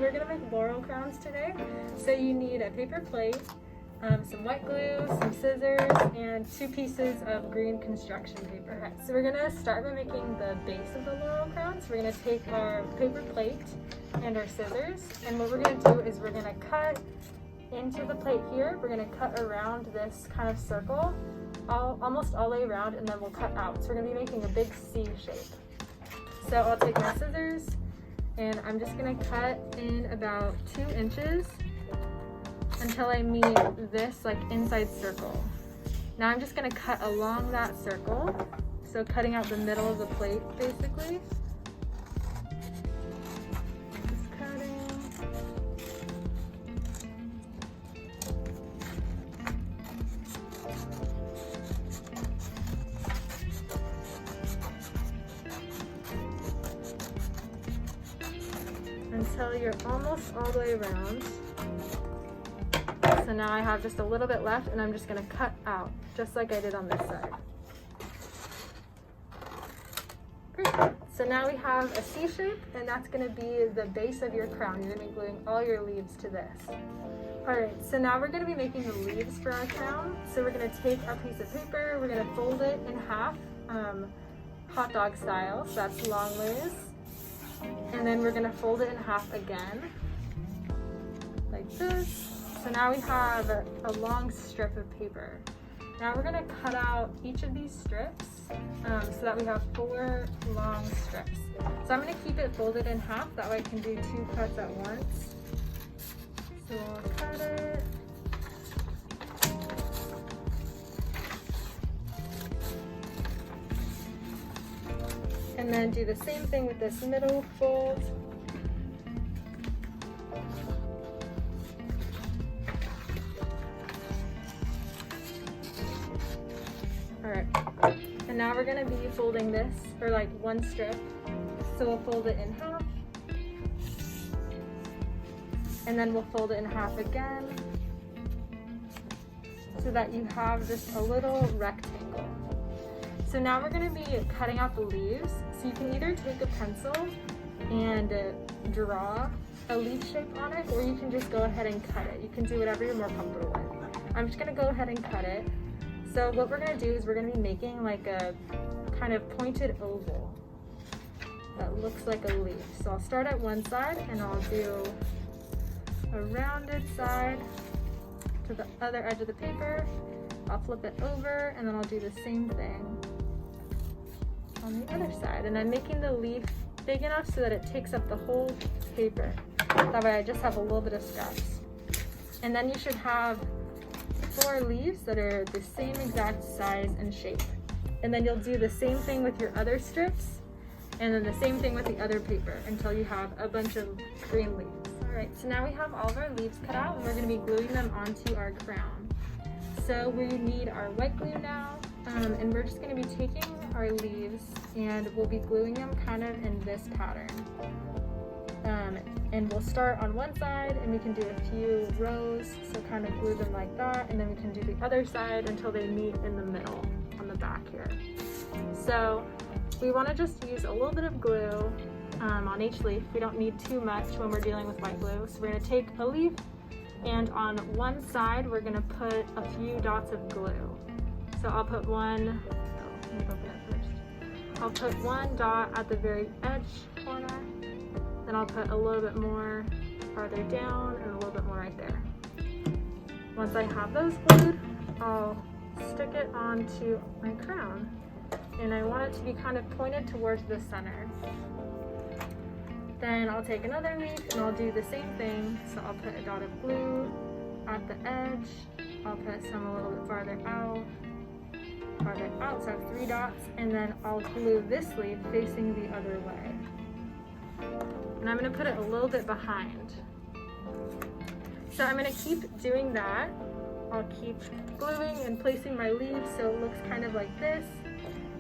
we're gonna make laurel crowns today. So you need a paper plate, some white glue, some scissors, and 2 pieces of green construction paper. Right, so we're gonna start by making the base of the laurel crown. So we're gonna take our paper plate and our scissors, and what we're gonna do is we're gonna cut into the plate here. We're gonna cut around this kind of circle, almost all the way around, and then we'll cut out. So we're gonna be making a big C shape. So I'll take my scissors, and I'm just gonna cut in about 2 inches until I meet this like inside circle. Now I'm just gonna cut along that circle, so cutting out the middle of the plate basically. Just cutting. Until you're almost all the way around. So now I have just a little bit left, and I'm just gonna cut out, just like I did on this side. Great. So now we have a C shape, and that's gonna be the base of your crown. You're gonna be gluing all your leaves to this. All right, so now we're gonna be making the leaves for our crown. So we're gonna take our piece of paper, we're gonna fold it in half, hot dog style, so that's long ways. And then we're gonna fold it in half again, like this. So now we have a long strip of paper. Now we're gonna cut out each of these strips so that we have 4 long strips. So I'm gonna keep it folded in half, that way I can do 2 cuts at once. So I'll cut it. And then do the same thing with this middle fold. Alright, and now we're gonna be folding this for like 1 strip. So we'll fold it in half. And then we'll fold it in half again, so that you have just a little rectangle. So now we're gonna be cutting out the leaves. So you can either take a pencil and draw a leaf shape on it, or you can just go ahead and cut it. You can do whatever you're more comfortable with. I'm just gonna go ahead and cut it. So what we're gonna do is we're gonna be making like a kind of pointed oval that looks like a leaf. So I'll start at one side, and I'll do a rounded side to the other edge of the paper. I'll flip it over, and then I'll do the same thing on the other side. And I'm making the leaf big enough so that it takes up the whole paper. That way I just have a little bit of scraps. And then you should have 4 leaves that are the same exact size and shape. And then you'll do the same thing with your other strips, and then the same thing with the other paper until you have a bunch of green leaves. All right, so now we have all of our leaves cut out, and we're gonna be gluing them onto our crown. So we need our white glue now, and we're just gonna be taking our leaves and we'll be gluing them kind of in this pattern. And we'll start on one side, and we can do a few rows, so kind of glue them like that, and then we can do the other side until they meet in the middle on the back here. So we want to just use a little bit of glue on each leaf. We don't need too much when we're dealing with white glue. So we're going to take a leaf, and on one side we're going to put a few dots of glue. So I'll put one, let me open it first. I'll put 1 dot at the very edge corner. Then I'll put a little bit more farther down and a little bit more right there. Once I have those glued, I'll stick it onto my crown. And I want it to be kind of pointed towards the center. Then I'll take another leaf and I'll do the same thing. So I'll put a dot of glue at the edge. I'll put some a little bit farther out, so I have 3 dots, and then I'll glue this leaf facing the other way. And I'm going to put it a little bit behind. So I'm going to keep doing that. I'll keep gluing and placing my leaves so it looks kind of like this.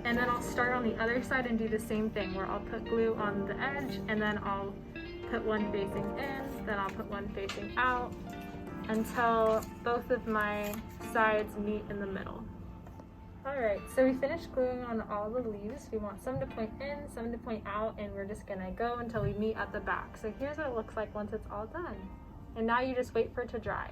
And then I'll start on the other side and do the same thing, where I'll put glue on the edge, and then I'll put one facing in, then I'll put one facing out, until both of my sides meet in the middle. Alright, so we finished gluing on all the leaves. We want some to point in, some to point out, and we're just gonna go until we meet at the back. So here's what it looks like once it's all done. And now you just wait for it to dry.